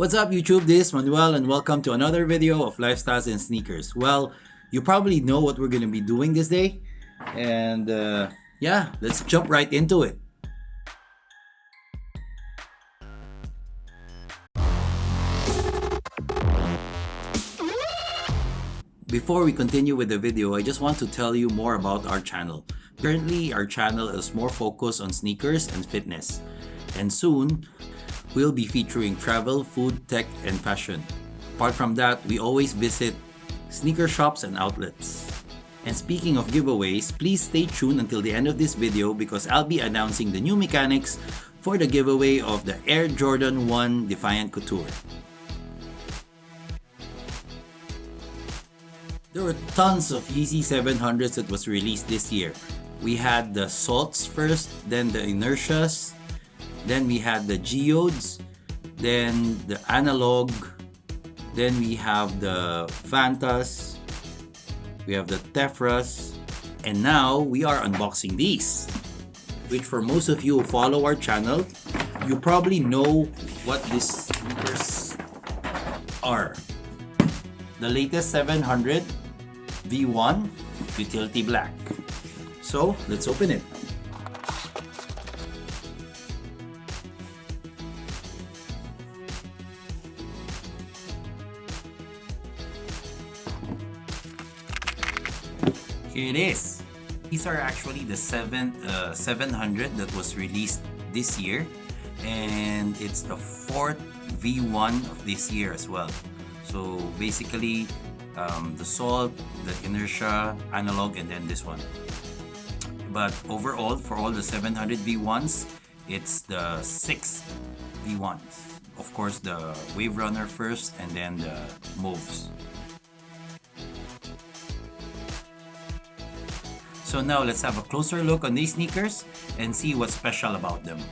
What's up YouTube, this is Manuel and welcome to another video of Lifestyles and Sneakers. Well, you probably know what we're going to be doing this day and yeah, let's jump right into it. Before we continue with the video, I just want to tell you more about our channel. Currently, our channel is more focused on sneakers and fitness, and soon we'll be featuring travel, food, tech, and fashion. Apart from that, we always visit sneaker shops and outlets. And speaking of giveaways, please stay tuned until the end of this video because I'll be announcing the new mechanics for the giveaway of the Air Jordan 1 Defiant Couture. There were tons of Yeezy 700s that was released this year. We had the Salts first, then the Inertias, then we had the Geodes, then the Analog, then we have the Vantas, we have the Tefras, and now we are unboxing these, which for most of you who follow our channel, you probably know what these sneakers are. The latest 700 V1 Utility Black. So let's open it. Here it is. These are actually the 700 that was released this year, and it's the fourth V1 of this year as well. So basically, the Salt, the Inertia, Analog, and then this one. But overall, for all the 700 V1s, it's the sixth V1s. Of course, the Wave Runner first, and then the Moves. So now let's have a closer look on these sneakers and see what's special about them.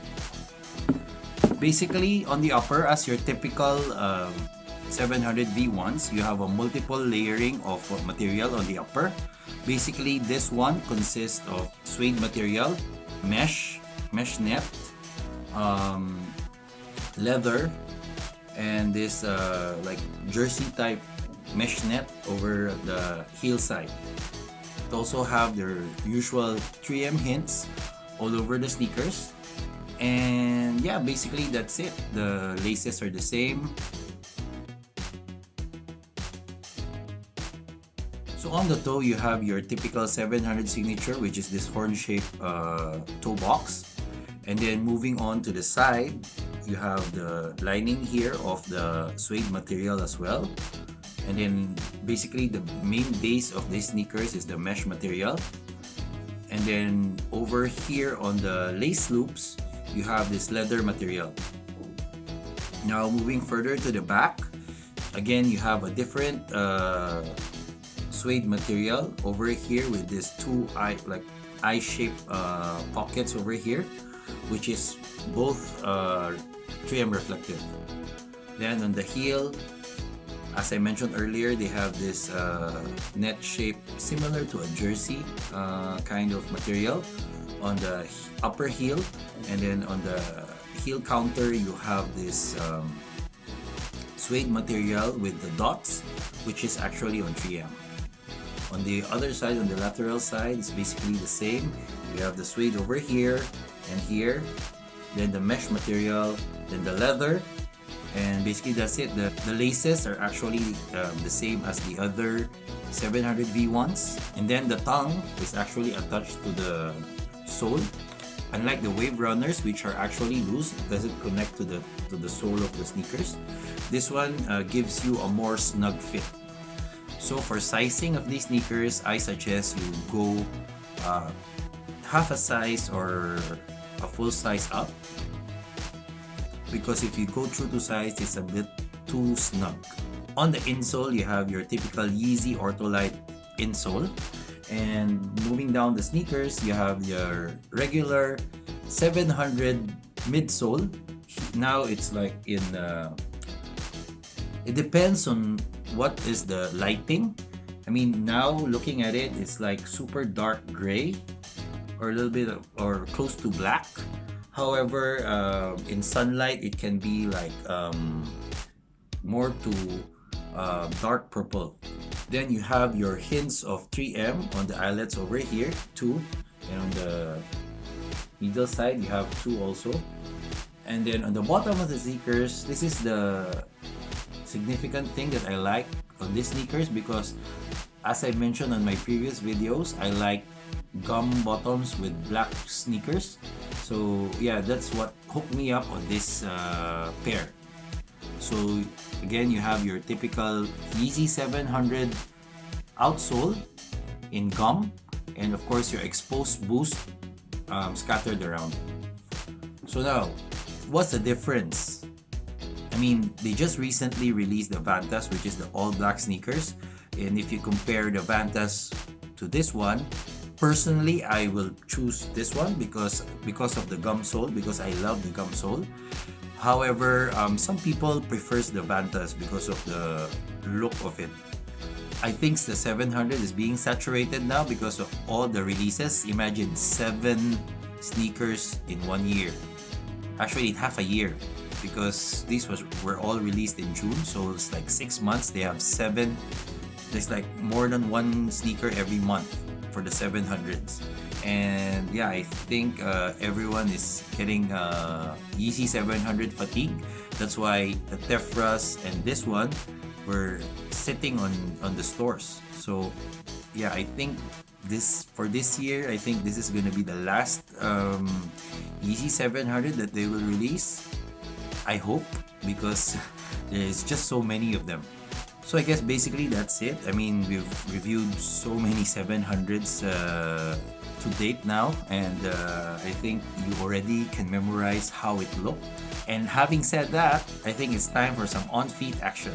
Basically, on the upper, as your typical 700 V1s, you have a multiple layering of material on the upper. Basically, this one consists of suede material, mesh net, leather, and this like jersey type mesh net over the heel side. It also have their usual 3M hints all over the sneakers, and yeah, basically that's it. The laces are the same. So on the toe, you have your typical 700 signature, which is this horn-shaped toe box. And then moving on to the side, you have the lining here of the suede material as well. And then basically the main base of these sneakers is the mesh material. And then over here on the lace loops, you have this leather material. Now moving further to the back, again you have a different suede material over here with this two eye-shaped pockets over here, which is both 3M reflective. Then on the heel, as I mentioned earlier, they have this net shape similar to a jersey kind of material on the upper heel, and then on the heel counter you have this suede material with the dots, which is actually on 3M. On the other side, on the lateral side, it's basically the same. You have the suede over here and here, then the mesh material, then the leather, and basically that's it. The laces are actually the same as the other 700 V1s, and then the tongue is actually attached to the sole. Unlike the Wave Runners, which are actually loose, it doesn't connect to the sole of the sneakers. This one gives you a more snug fit. So for sizing of these sneakers, I suggest you go half a size or a full size up, because if you go true to size, it's a bit too snug. On the insole, you have your typical Yeezy Ortholite insole, and moving down the sneakers, you have your regular 700 midsole. Now it's like in it depends on what is the lighting. I mean, now looking at it, it's like super dark gray or a little bit or close to black. However, in sunlight, it can be like more to dark purple. Then you have your hints of 3M on the eyelets over here, 2, and on the middle side you have 2 also. And then on the bottom of the sneakers, this is the significant thing that I like on these sneakers, because as I mentioned on my previous videos, I like gum bottoms with black sneakers. So yeah, that's what hooked me up on this pair. So again, you have your typical Yeezy 700 outsole in gum, and of course your exposed boost scattered around. So now, what's the difference? I mean, they just recently released the Vantas, which is the all black sneakers, and if you compare the Vantas to this one, personally I will choose this one because of the gum sole, because I love the gum sole. However, some people prefers the Vantas because of the look of it. I think the 700 is being saturated now because of all the releases. Imagine 7 sneakers in 1 year. Actually, half a year, because these were all released in June, so it's like 6 months. They have 7. There's like more than 1 sneaker every month for the 700s. And yeah, I think everyone is getting Yeezy 700 fatigue. That's why the Tefras and this one were sitting on the stores. So yeah, I think for this year, I think this is gonna be the last Yeezy 700 that they will release. I hope, because there's just so many of them. So I guess basically that's it. I mean, we've reviewed so many 700s to date now, and I think you already can memorize how it looked. And having said that, I think it's time for some on-feet action.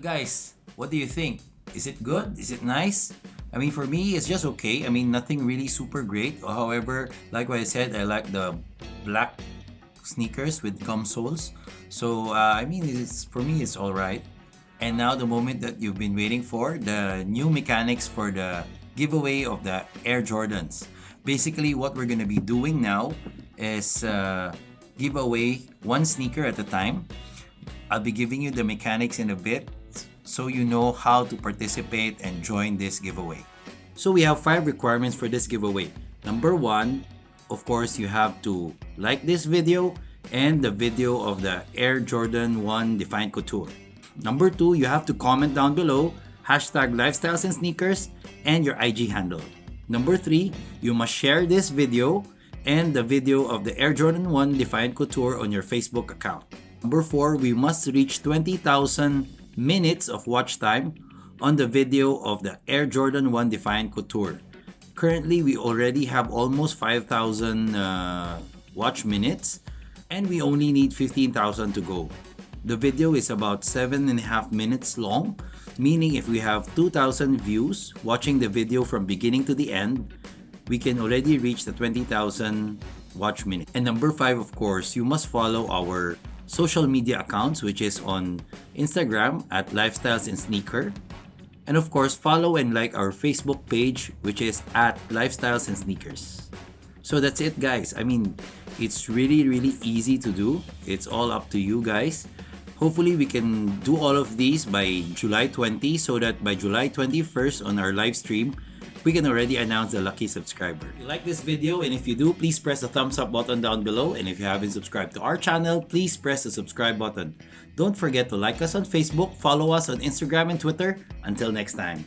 Guys, what do you think? Is it good? Is it nice? I mean, for me, it's just okay. I mean, nothing really super great. However, like what I said, I like the black sneakers with gum soles. So I mean, it's for me, it's all right. And now the moment that you've been waiting for, the new mechanics for the giveaway of the Air Jordans. Basically, what we're gonna be doing now is give away one sneaker at a time. I'll be giving you the mechanics in a bit so you know how to participate and join this giveaway. So we have 5 requirements for this giveaway. Number 1, of course, you have to like this video and the video of the Air Jordan 1 Defined Couture. Number 2, you have to comment down below hashtag lifestyles and sneakers and your IG handle. Number 3, you must share this video and the video of the Air Jordan 1 Defined Couture on your Facebook account. Number 4, we must reach 20,000 minutes of watch time on the video of the Air Jordan 1 Defined Couture. Currently, we already have almost 5,000 watch minutes and we only need 15,000 to go. The video is about 7.5 minutes long, meaning if we have 2,000 views watching the video from beginning to the end, we can already reach the 20,000 watch minutes. And number 5, of course, you must follow our social media accounts, which is on Instagram at Lifestyles and Sneaker. And of course, follow and like our Facebook page, which is at Lifestyles and Sneakers. So that's it, guys. I mean, it's really easy to do. It's all up to you guys. Hopefully, we can do all of these by July 20 so that by July 21st on our live stream, we can already announce the lucky subscriber. If you like this video, and if you do, please press the thumbs up button down below. And if you haven't subscribed to our channel, please press the subscribe button. Don't forget to like us on Facebook, follow us on Instagram and Twitter. Until next time.